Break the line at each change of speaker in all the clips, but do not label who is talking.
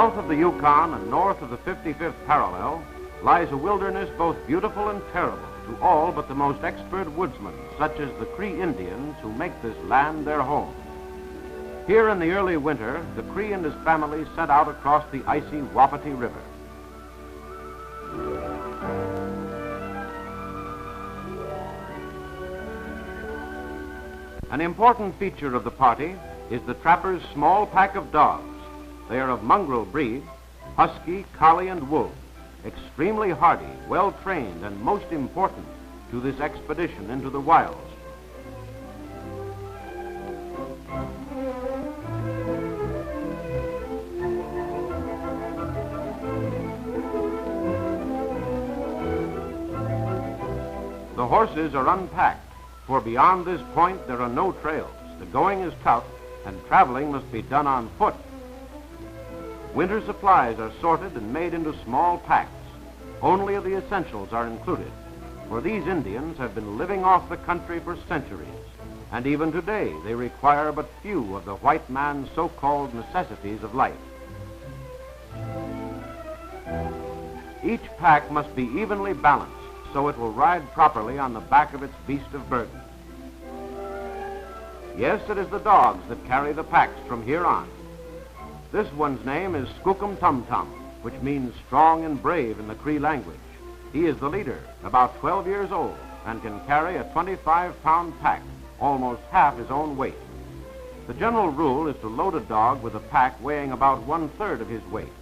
South of the Yukon and north of the 55th parallel lies a wilderness both beautiful and terrible to all but the most expert woodsmen, such as the Cree Indians who make this land their home. Here in the early winter, the Cree and his family set out across the icy Wapiti River. An important feature of the party is the trapper's small pack of dogs. They are of mongrel breed, husky, collie, and wolf, extremely hardy, well-trained, and most important to this expedition into the wilds. The horses are unpacked, for beyond this point there are no trails. The going is tough, and traveling must be done on foot. Winter supplies are sorted and made into small packs. Only the essentials are included, for these Indians have been living off the country for centuries, and even today they require but few of the white man's so-called necessities of life. Each pack must be evenly balanced so it will ride properly on the back of its beast of burden. Yes, it is the dogs that carry the packs from here on. This one's name is Skookum Tum Tum, which means strong and brave in the Cree language. He is the leader, about 12 years old, and can carry a 25-pound pack, almost half his own weight. The general rule is to load a dog with a pack weighing about 1/3 of his weight.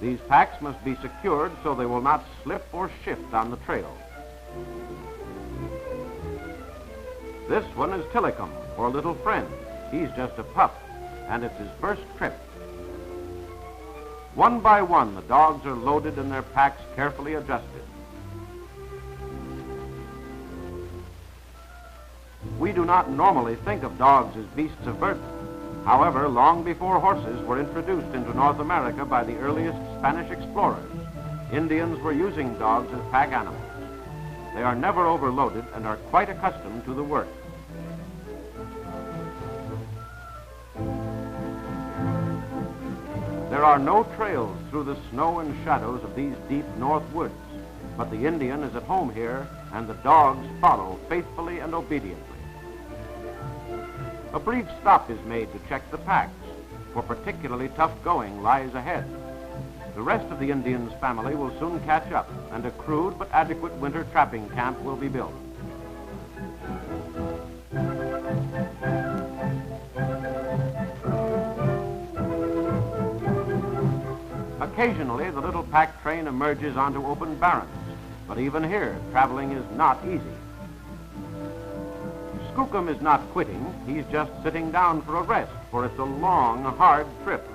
These packs must be secured so they will not slip or shift on the trail. This one is Tillicum, or Little Friend. He's just a pup, and it's his first trip. One by one, the dogs are loaded and their packs carefully adjusted. We do not normally think of dogs as beasts of burden. However, long before horses were introduced into North America by the earliest Spanish explorers, Indians were using dogs as pack animals. They are never overloaded and are quite accustomed to the work. There are no trails through the snow and shadows of these deep north woods, but the Indian is at home here, and the dogs follow faithfully and obediently. A brief stop is made to check the packs, for particularly tough going lies ahead. The rest of the Indian's family will soon catch up, and a crude but adequate winter trapping camp will be built. Occasionally, the little pack train emerges onto open barrens, but even here, traveling is not easy. Skookum is not quitting. He's just sitting down for a rest, for it's a long, hard trip.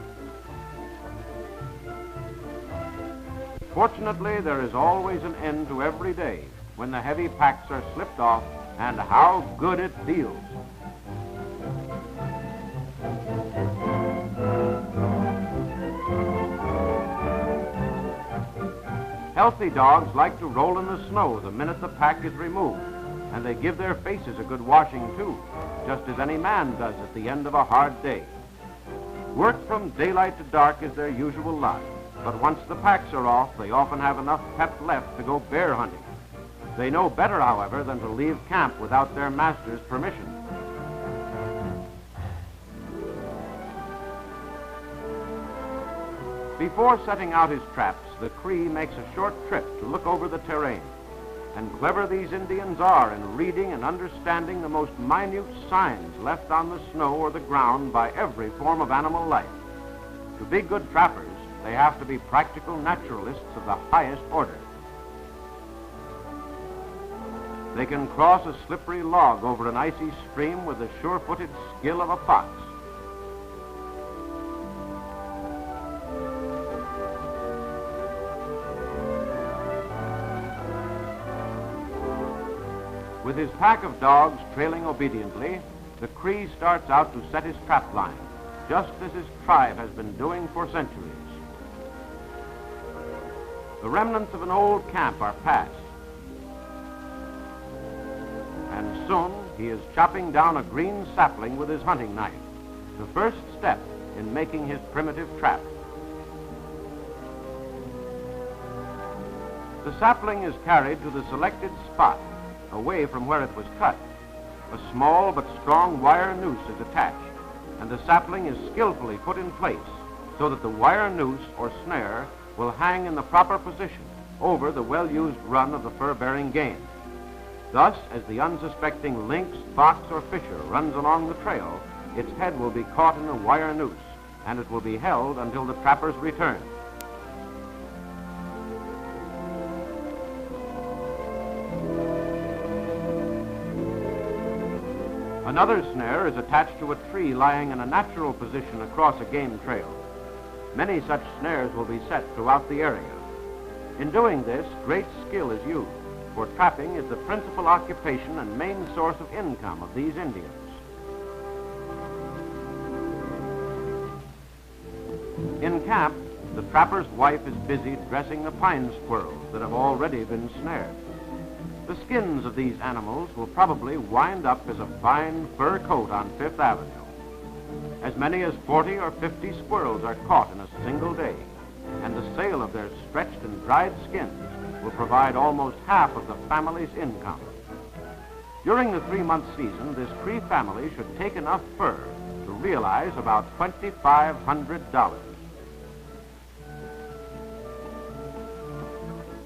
Fortunately, there is always an end to every day when the heavy packs are slipped off, and how good it feels. Healthy dogs like to roll in the snow the minute the pack is removed, and they give their faces a good washing too, just as any man does at the end of a hard day. Work from daylight to dark is their usual lot, but once the packs are off, they often have enough pep left to go bear hunting. They know better, however, than to leave camp without their master's permission. Before setting out his traps, the Cree makes a short trip to look over the terrain. And clever these Indians are in reading and understanding the most minute signs left on the snow or the ground by every form of animal life. To be good trappers, they have to be practical naturalists of the highest order. They can cross a slippery log over an icy stream with the sure-footed skill of a fox. With his pack of dogs trailing obediently, the Cree starts out to set his trap line, just as his tribe has been doing for centuries. The remnants of an old camp are passed, and soon he is chopping down a green sapling with his hunting knife, the first step in making his primitive trap. The sapling is carried to the selected spot, away from where it was cut. A small but strong wire noose is attached, and the sapling is skillfully put in place so that the wire noose or snare will hang in the proper position over the well-used run of the fur-bearing game. Thus, as the unsuspecting lynx, fox, or fisher runs along the trail, its head will be caught in the wire noose, and it will be held until the trapper's return. Another snare is attached to a tree lying in a natural position across a game trail. Many such snares will be set throughout the area. In doing this, great skill is used, for trapping is the principal occupation and main source of income of these Indians. In camp, the trapper's wife is busy dressing the pine squirrels that have already been snared. The skins of these animals will probably wind up as a fine fur coat on Fifth Avenue. As many as 40 or 50 squirrels are caught in a single day, and the sale of their stretched and dried skins will provide almost half of the family's income. During the 3-month season, this Cree family should take enough fur to realize about $2,500.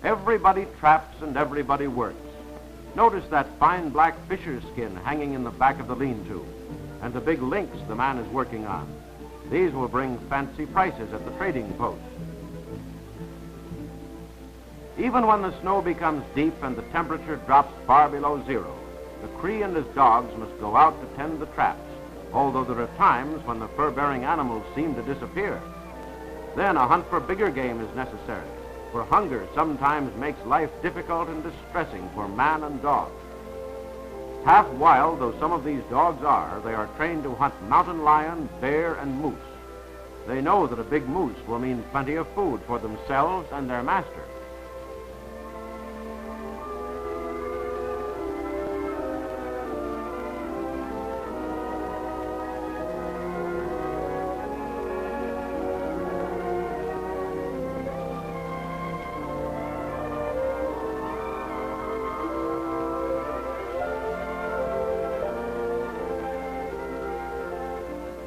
Everybody traps and everybody works. Notice that fine black fisher skin hanging in the back of the lean-to, and the big lynx the man is working on. These will bring fancy prices at the trading post. Even when the snow becomes deep and the temperature drops far below zero, the Cree and his dogs must go out to tend the traps, although there are times when the fur-bearing animals seem to disappear. Then a hunt for bigger game is necessary, for hunger sometimes makes life difficult and distressing for man and dog. Half wild though some of these dogs are, they are trained to hunt mountain lion, bear, and moose. They know that a big moose will mean plenty of food for themselves and their master.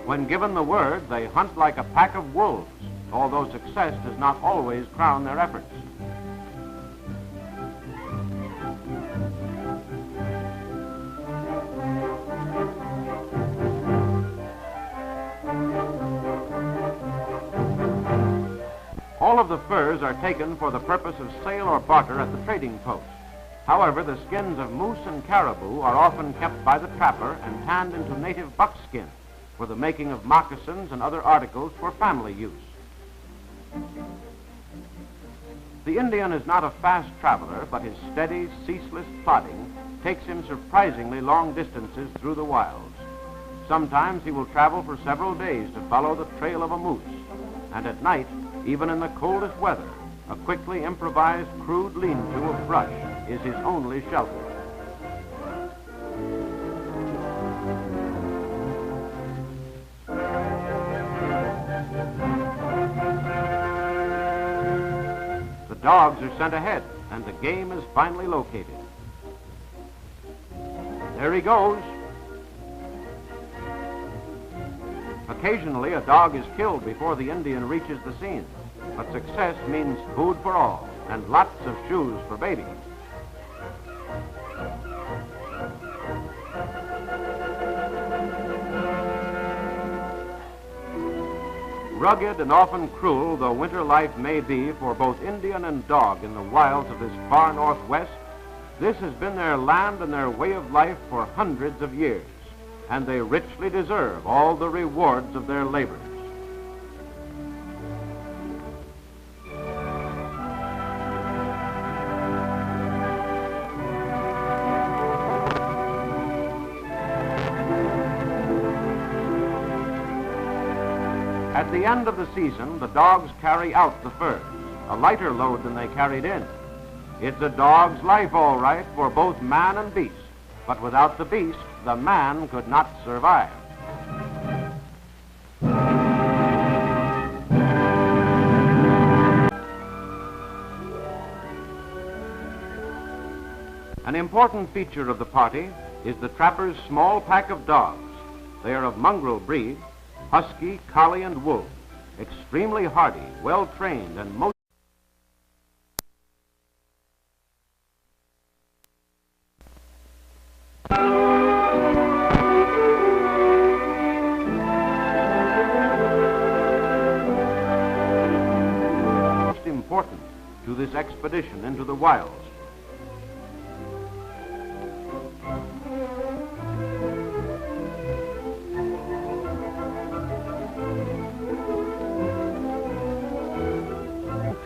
When given the word, they hunt like a pack of wolves, although success does not always crown their efforts. All of the furs are taken for the purpose of sale or barter at the trading post. However, the skins of moose and caribou are often kept by the trapper and tanned into native buckskin for the making of moccasins and other articles for family use. The Indian is not a fast traveler, but his steady, ceaseless plodding takes him surprisingly long distances through the wilds. Sometimes he will travel for several days to follow the trail of a moose, and at night, even in the coldest weather, a quickly improvised crude lean-to of brush is his only shelter. The dogs are sent ahead, and the game is finally located. There he goes. Occasionally, a dog is killed before the Indian reaches the scene, but success means food for all and lots of shoes for baby. Rugged and often cruel though winter life may be for both Indian and dog in the wilds of this far northwest, this has been their land and their way of life for hundreds of years, and they richly deserve all the rewards of their labors. At the end of the season, the dogs carry out the furs, a lighter load than they carried in. It's a dog's life, all right, for both man and beast, but without the beast, the man could not survive. An important feature of the party is the trapper's small pack of dogs. They are of mongrel breed, husky, collie, and wolf, extremely hardy, well-trained, and most important to this expedition into the wilds.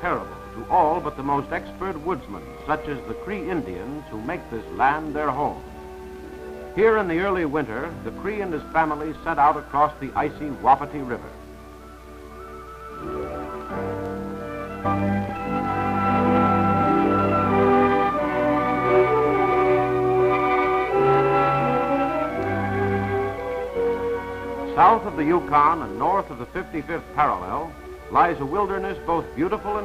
Terrible to all but the most expert woodsmen, such as the Cree Indians who make this land their home. Here in the early winter, the Cree and his family set out across the icy Wapiti River. South of the Yukon and north of the 55th parallel lies a wilderness both beautiful and